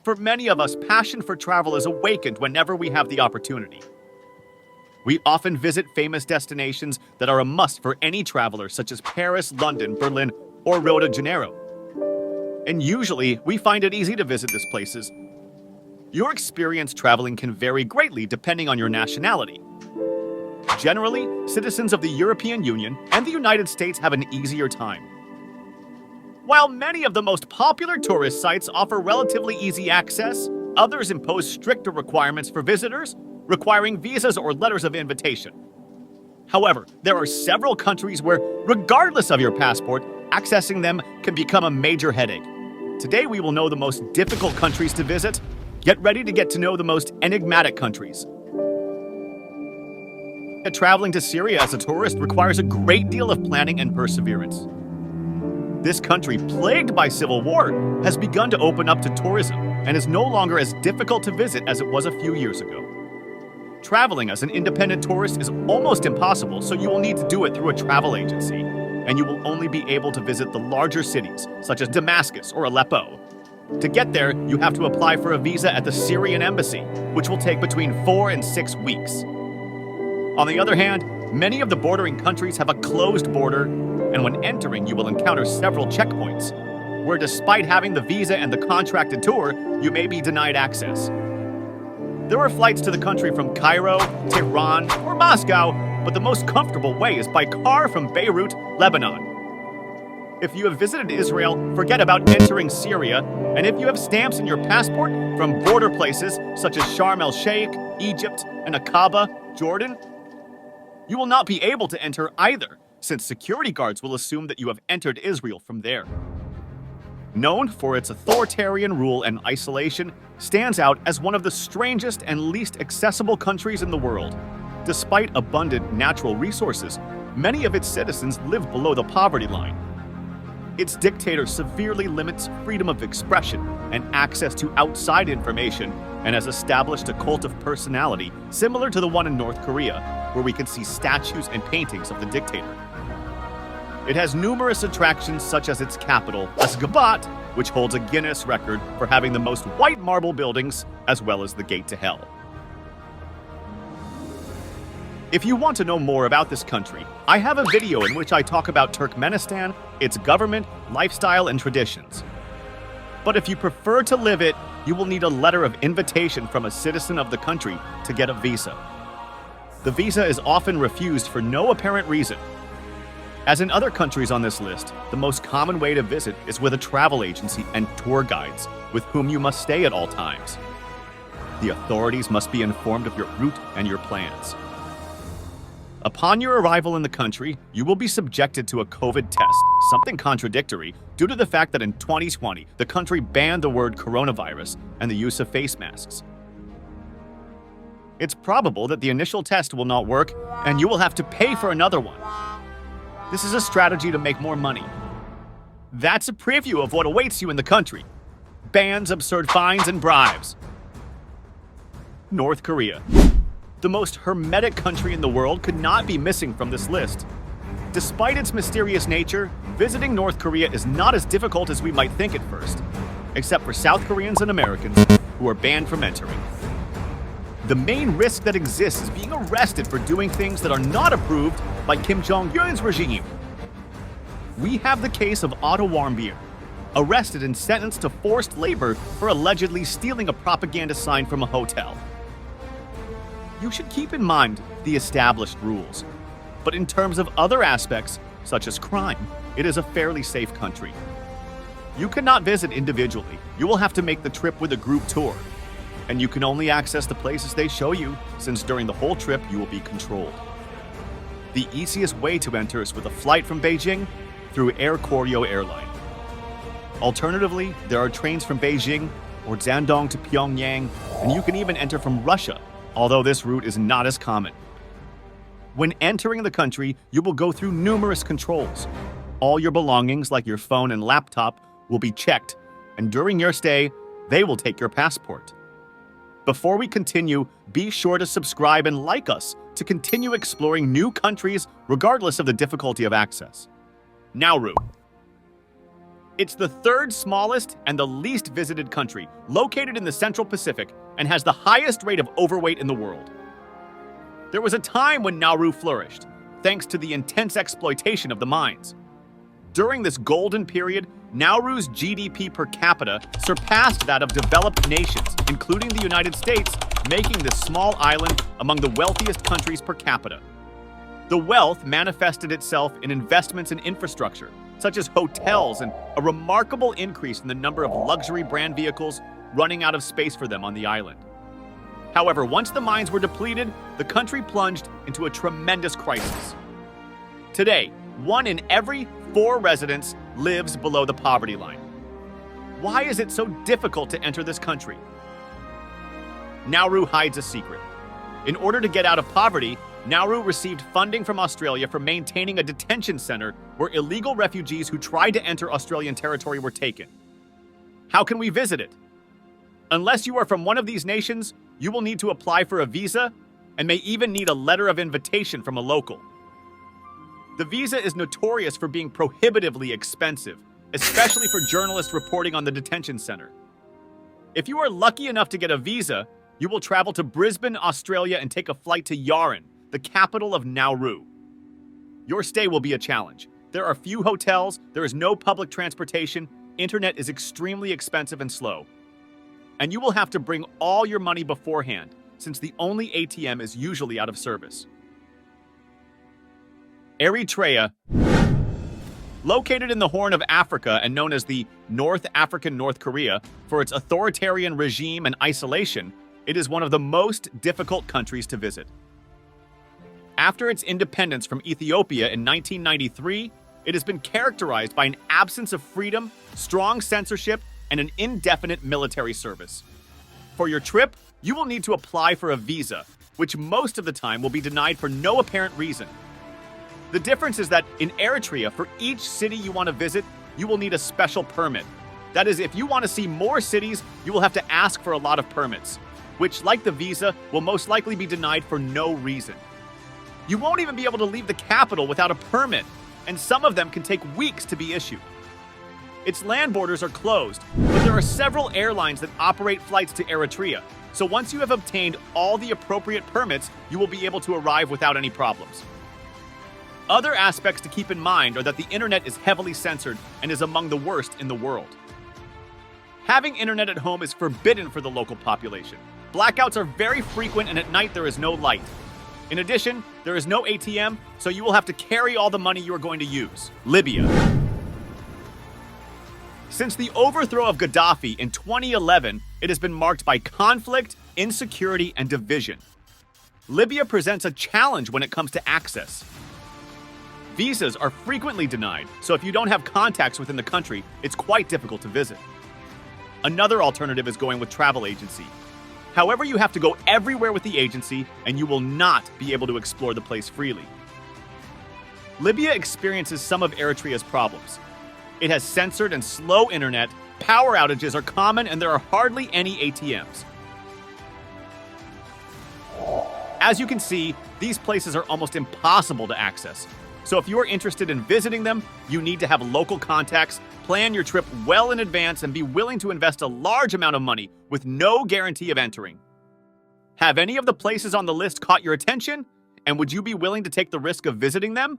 For many of us, passion for travel is awakened whenever we have the opportunity. We often visit famous destinations that are a must for any traveler, such as Paris, London, Berlin, or Rio de Janeiro. And usually, we find it easy to visit these places. Your experience traveling can vary greatly depending on your nationality. Generally, citizens of the European Union and the United States have an easier time. While many of the most popular tourist sites offer relatively easy access, others impose stricter requirements for visitors, requiring visas or letters of invitation. However, there are several countries where, regardless of your passport, accessing them can become a major headache. Today, we will know the most difficult countries to visit. Get ready to get to know the most enigmatic countries. Traveling to Syria as a tourist requires a great deal of planning and perseverance. This country, plagued by civil war, has begun to open up to tourism and is no longer as difficult to visit as it was a few years ago. Traveling as an independent tourist is almost impossible, so you will need to do it through a travel agency, and you will only be able to visit the larger cities, such as Damascus or Aleppo. To get there, you have to apply for a visa at the Syrian embassy, which will take between 4 and 6 weeks. On the other hand, many of the bordering countries have a closed border, and when entering, you will encounter several checkpoints, where despite having the visa and the contracted tour, you may be denied access. There are flights to the country from Cairo, Tehran, or Moscow, but the most comfortable way is by car from Beirut, Lebanon. If you have visited Israel, forget about entering Syria, and if you have stamps in your passport from border places such as Sharm el-Sheikh, Egypt, and Aqaba, Jordan, you will not be able to enter either, since security guards will assume that you have entered Israel from there. Known for its authoritarian rule and isolation, stands out as one of the strangest and least accessible countries in the world. Despite abundant natural resources, many of its citizens live below the poverty line. Its dictator severely limits freedom of expression and access to outside information, and has established a cult of personality similar to the one in North Korea, where we can see statues and paintings of the dictator. It has numerous attractions such as its capital, Ashgabat, which holds a Guinness record for having the most white marble buildings, as well as the Gate to Hell. If you want to know more about this country, I have a video in which I talk about Turkmenistan, its government, lifestyle, and traditions. But if you prefer to live it, you will need a letter of invitation from a citizen of the country to get a visa. The visa is often refused for no apparent reason. As in other countries on this list, the most common way to visit is with a travel agency and tour guides, with whom you must stay at all times. The authorities must be informed of your route and your plans. Upon your arrival in the country, you will be subjected to a COVID test, something contradictory due to the fact that in 2020, the country banned the word coronavirus and the use of face masks. It's probable that the initial test will not work, and you will have to pay for another one. This is a strategy to make more money. That's a preview of what awaits you in the country. Bans, absurd fines, and bribes. North Korea. The most hermetic country in the world could not be missing from this list. Despite its mysterious nature, visiting North Korea is not as difficult as we might think at first, except for South Koreans and Americans who are banned from entering. The main risk that exists is being arrested for doing things that are not approved by Kim Jong-un's regime. We have the case of Otto Warmbier, arrested and sentenced to forced labor for allegedly stealing a propaganda sign from a hotel. You should keep in mind the established rules, but in terms of other aspects, such as crime, it is a fairly safe country. You cannot visit individually. You will have to make the trip with a group tour, and you can only access the places they show you, since during the whole trip you will be controlled. The easiest way to enter is with a flight from Beijing through Air Koryo airline. Alternatively, there are trains from Beijing or Zandong to Pyongyang, and you can even enter from Russia, although this route is not as common. When entering the country, you will go through numerous controls. All your belongings, like your phone and laptop, will be checked, and during your stay, they will take your passport. Before we continue, be sure to subscribe and like us to continue exploring new countries regardless of the difficulty of access. Nauru. It's the third smallest and the least visited country, located in the Central Pacific, and has the highest rate of overweight in the world. There was a time when Nauru flourished, thanks to the intense exploitation of the mines. During this golden period, Nauru's GDP per capita surpassed that of developed nations, including the United States, making this small island among the wealthiest countries per capita. The wealth manifested itself in investments in infrastructure, such as hotels, and a remarkable increase in the number of luxury brand vehicles running out of space for them on the island. However, once the mines were depleted, the country plunged into a tremendous crisis. Today, 1 in every 4 residents lives below the poverty line. Why is it so difficult to enter this country? Nauru hides a secret. In order to get out of poverty, Nauru received funding from Australia for maintaining a detention center where illegal refugees who tried to enter Australian territory were taken. How can we visit it? Unless you are from one of these nations, you will need to apply for a visa and may even need a letter of invitation from a local. The visa is notorious for being prohibitively expensive, especially for journalists reporting on the detention center. If you are lucky enough to get a visa, you will travel to Brisbane, Australia, and take a flight to Yaren, the capital of Nauru. Your stay will be a challenge. There are few hotels, there is no public transportation, internet is extremely expensive and slow. And you will have to bring all your money beforehand, since the only ATM is usually out of service. Eritrea, located in the Horn of Africa and known as the North African North Korea for its authoritarian regime and isolation, it is one of the most difficult countries to visit. After its independence from Ethiopia in 1993, it has been characterized by an absence of freedom, strong censorship, and an indefinite military service. For your trip, you will need to apply for a visa, which most of the time will be denied for no apparent reason. The difference is that in Eritrea, for each city you want to visit, you will need a special permit. That is, if you want to see more cities, you will have to ask for a lot of permits, which, like the visa, will most likely be denied for no reason. You won't even be able to leave the capital without a permit, and some of them can take weeks to be issued. Its land borders are closed, but there are several airlines that operate flights to Eritrea, so once you have obtained all the appropriate permits, you will be able to arrive without any problems. Other aspects to keep in mind are that the internet is heavily censored and is among the worst in the world. Having internet at home is forbidden for the local population. Blackouts are very frequent, and at night there is no light. In addition, there is no ATM, so you will have to carry all the money you are going to use. Libya. Since the overthrow of Gaddafi in 2011, it has been marked by conflict, insecurity, and division. Libya presents a challenge when it comes to access. Visas are frequently denied, so if you don't have contacts within the country, it's quite difficult to visit. Another alternative is going with travel agency. However, you have to go everywhere with the agency, and you will not be able to explore the place freely. Libya experiences some of Eritrea's problems. It has censored and slow internet, power outages are common, and there are hardly any ATMs. As you can see, these places are almost impossible to access. So if you are interested in visiting them, you need to have local contacts, plan your trip well in advance, and be willing to invest a large amount of money with no guarantee of entering. Have any of the places on the list caught your attention? And would you be willing to take the risk of visiting them?